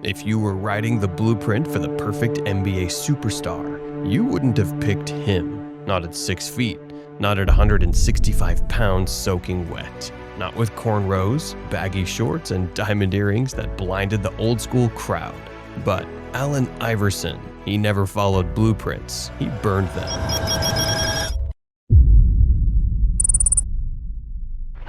If you were writing the blueprint for the perfect NBA superstar, you wouldn't have picked him. Not at 6 feet, not at 165 pounds soaking wet, not with cornrows, baggy shorts, and diamond earrings that blinded the old school crowd. But Allen Iverson, he never followed blueprints, he burned them.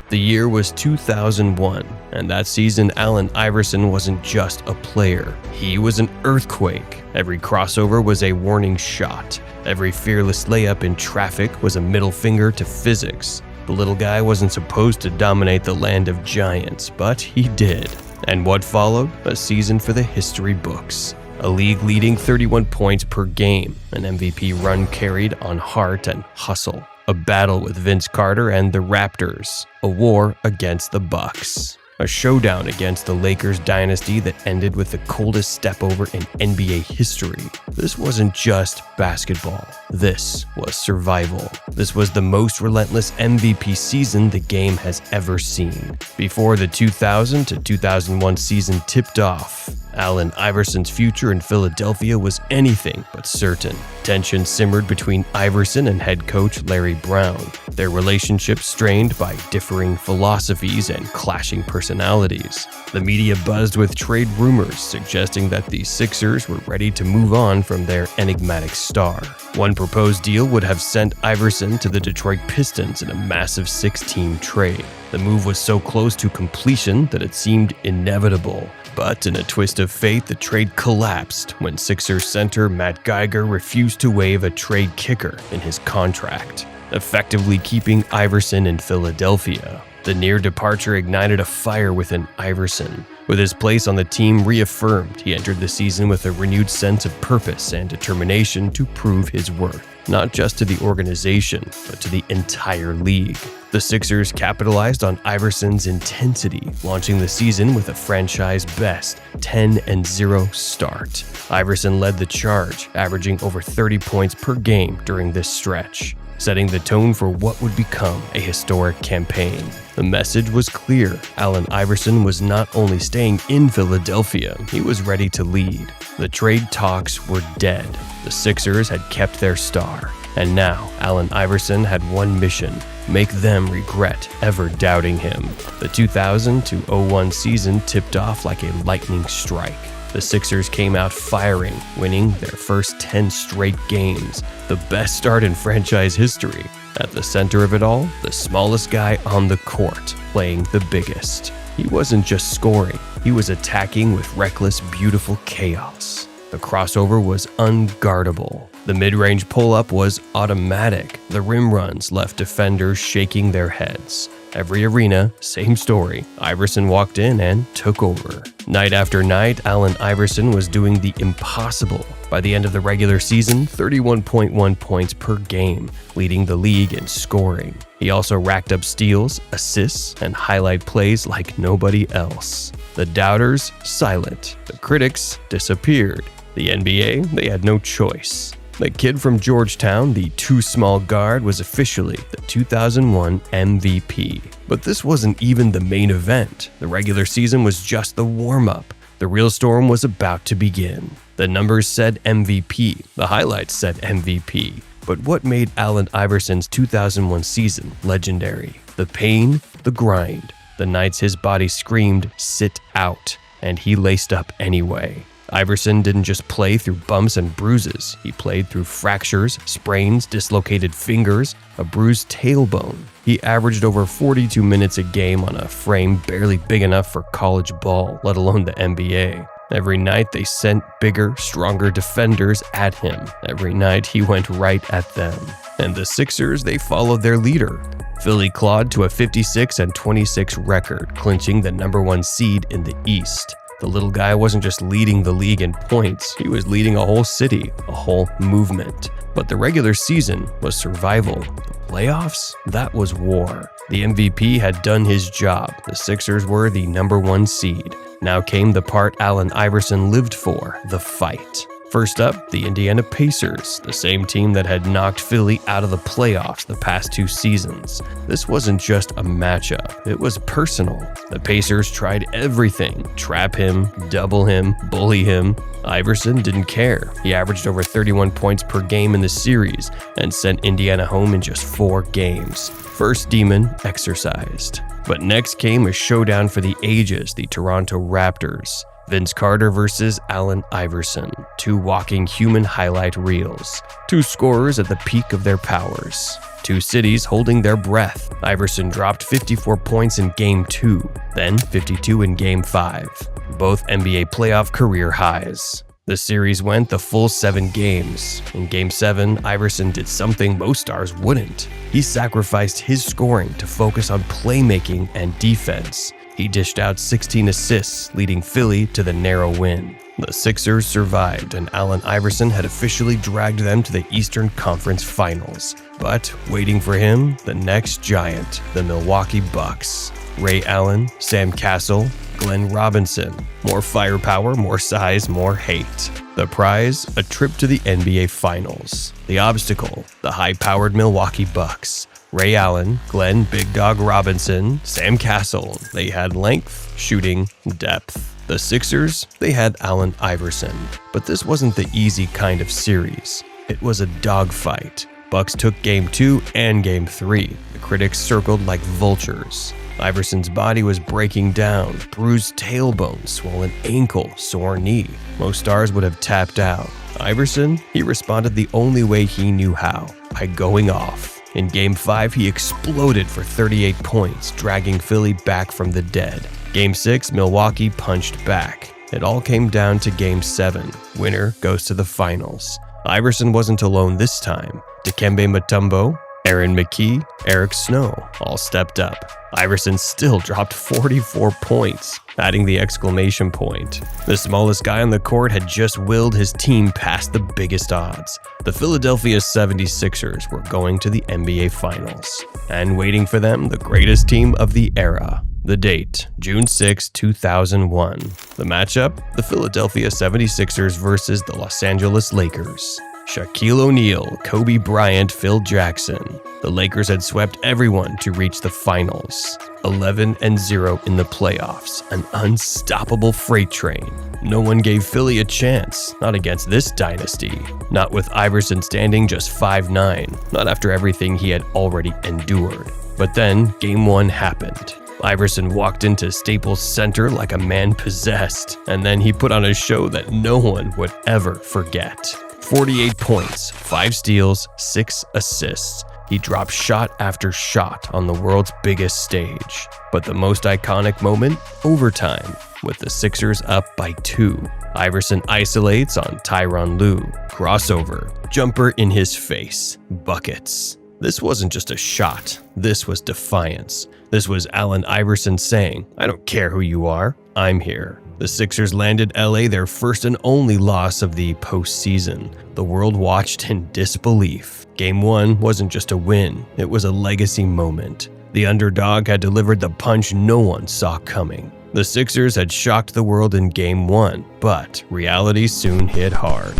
The year was 2001, and that season Allen Iverson wasn't just a player. He was an earthquake. Every crossover was a warning shot. Every fearless layup in traffic was a middle finger to physics. The little guy wasn't supposed to dominate the land of giants, but he did. And what followed? A season for the history books. A league-leading 31 points per game, an MVP run carried on heart and hustle. A battle with Vince Carter and the Raptors, a war against the Bucks, a showdown against the Lakers dynasty that ended with the coldest step-over in NBA history. This wasn't just basketball. This was survival. This was the most relentless MVP season the game has ever seen. Before the 2000 to 2001 season tipped off, Allen Iverson's future in Philadelphia was anything but certain. Tension simmered between Iverson and head coach Larry Brown, their relationship strained by differing philosophies and clashing personalities. The media buzzed with trade rumors suggesting that the Sixers were ready to move on from their enigmatic star. One proposed deal would have sent Iverson to the Detroit Pistons in a massive 6-team trade. The move was so close to completion that it seemed inevitable. But in a twist of fate, the trade collapsed when Sixers center Matt Geiger refused to waive a trade kicker in his contract, effectively keeping Iverson in Philadelphia. The near departure ignited a fire within Iverson. With his place on the team reaffirmed, he entered the season with a renewed sense of purpose and determination to prove his worth, not just to the organization, but to the entire league. The Sixers capitalized on Iverson's intensity, launching the season with a franchise-best 10-0 start. Iverson led the charge, averaging over 30 points per game during this stretch, setting the tone for what would become a historic campaign. The message was clear. Allen Iverson was not only staying in Philadelphia, he was ready to lead. The trade talks were dead. The Sixers had kept their star. And now, Allen Iverson had one mission: make them regret ever doubting him. The 2000-01 season tipped off like a lightning strike. The Sixers came out firing, winning their first 10 straight games, the best start in franchise history. At the center of it all, the smallest guy on the court, playing the biggest. He wasn't just scoring, he was attacking with reckless, beautiful chaos. The crossover was unguardable. The mid-range pull-up was automatic. The rim runs left defenders shaking their heads. Every arena, same story. Iverson walked in and took over. Night after night, Allen Iverson was doing the impossible. By the end of the regular season, 31.1 points per game, leading the league in scoring. He also racked up steals, assists, and highlight plays like nobody else. The doubters, silent. The critics disappeared. The NBA, they had no choice. The kid from Georgetown, the too-small guard, was officially the 2001 MVP. But this wasn't even the main event. The regular season was just the warm-up. The real storm was about to begin. The numbers said MVP. The highlights said MVP. But what made Allen Iverson's 2001 season legendary? The pain, the grind. The nights his body screamed, "sit out," and he laced up anyway. Iverson didn't just play through bumps and bruises. He played through fractures, sprains, dislocated fingers, a bruised tailbone. He averaged over 42 minutes a game on a frame barely big enough for college ball, let alone the NBA. Every night they sent bigger, stronger defenders at him. Every night he went right at them. And the Sixers, they followed their leader. Philly clawed to a 56-26 record, clinching the #1 seed in the East. The little guy wasn't just leading the league in points, he was leading a whole city, a whole movement. But the regular season was survival. The playoffs? That was war. The MVP had done his job. The Sixers were the #1 seed. Now came the part Allen Iverson lived for, the fight. First up, the Indiana Pacers, the same team that had knocked Philly out of the playoffs the past 2 seasons. This wasn't just a matchup, it was personal. The Pacers tried everything: trap him, double him, bully him. Iverson didn't care. He averaged over 31 points per game in the series and sent Indiana home in just 4 games. First demon exorcised. But next came a showdown for the ages, the Toronto Raptors. Vince Carter versus Allen Iverson, 2 walking human highlight reels, 2 scorers at the peak of their powers, 2 cities holding their breath. Iverson dropped 54 points in Game 2, then 52 in Game 5, both NBA playoff career highs. The series went the full 7 games. In Game 7, Iverson did something most stars wouldn't. He sacrificed his scoring to focus on playmaking and defense. He dished out 16 assists, leading Philly to the narrow win. The Sixers survived, and Allen Iverson had officially dragged them to the Eastern Conference Finals. But waiting for him, the next giant, the Milwaukee Bucks. Ray Allen, Sam Cassell, Glenn Robinson. More firepower, more size, more hate. The prize, a trip to the NBA Finals. The obstacle, the high-powered Milwaukee Bucks. Ray Allen, Glenn Big Dog Robinson, Sam Cassell. They had length, shooting, depth. The Sixers, they had Allen Iverson. But this wasn't the easy kind of series. It was a dogfight. Bucks took Game 2 and Game 3. The critics circled like vultures. Iverson's body was breaking down, bruised tailbone, swollen ankle, sore knee. Most stars would have tapped out. Iverson, he responded the only way he knew how, by going off. In Game 5, he exploded for 38 points, dragging Philly back from the dead. Game 6, Milwaukee punched back. It all came down to Game 7. Winner goes to the finals. Iverson wasn't alone this time. Dikembe Mutombo, Aaron McKie, Eric Snow all stepped up. Iverson still dropped 44 points, adding the exclamation point. The smallest guy on the court had just willed his team past the biggest odds. The Philadelphia 76ers were going to the NBA Finals. And waiting for them, the greatest team of the era. The date, June 6, 2001. The matchup, the Philadelphia 76ers versus the Los Angeles Lakers. Shaquille O'Neal, Kobe Bryant, Phil Jackson. The Lakers had swept everyone to reach the finals. 11-0 in the playoffs, an unstoppable freight train. No one gave Philly a chance, not against this dynasty. Not with Iverson standing just 5'9", not after everything he had already endured. But then, Game 1 happened. Iverson walked into Staples Center like a man possessed, and then he put on a show that no one would ever forget. 48 points, 5 steals, 6 assists. He dropped shot after shot on the world's biggest stage. But the most iconic moment? Overtime, with the Sixers up by 2. Iverson isolates on Tyronn Lue. Crossover, jumper in his face, buckets. This wasn't just a shot, this was defiance. This was Allen Iverson saying, "I don't care who you are, I'm here." The Sixers landed LA their first and only loss of the postseason. The world watched in disbelief. Game 1 wasn't just a win, it was a legacy moment. The underdog had delivered the punch no one saw coming. The Sixers had shocked the world in Game 1, but reality soon hit hard.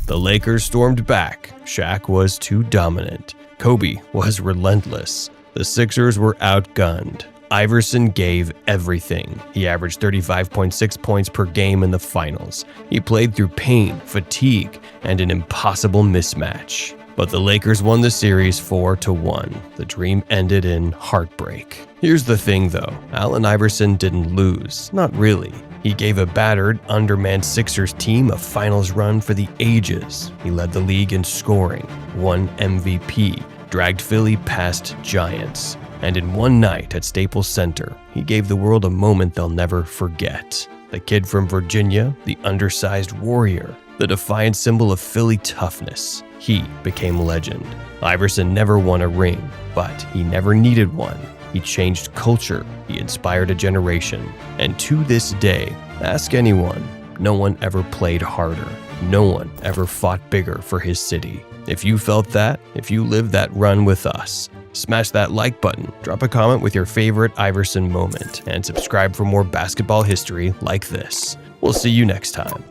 The Lakers stormed back. Shaq was too dominant. Kobe was relentless. The Sixers were outgunned. Iverson gave everything. He averaged 35.6 points per game in the finals. He played through pain, fatigue, and an impossible mismatch. But the Lakers won the series 4-1. The dream ended in heartbreak. Here's the thing though, Allen Iverson didn't lose. Not really. He gave a battered, undermanned Sixers team a finals run for the ages. He led the league in scoring, won MVP, dragged Philly past giants. And in one night at Staples Center, he gave the world a moment they'll never forget. The kid from Virginia, the undersized warrior, the defiant symbol of Philly toughness. He became legend. Iverson never won a ring, but he never needed one. He changed culture, he inspired a generation. And to this day, ask anyone, no one ever played harder. No one ever fought bigger for his city. If you felt that, if you lived that run with us, Smash that like button, drop a comment with your favorite Iverson moment, and subscribe for more basketball history like this. We'll see you next time.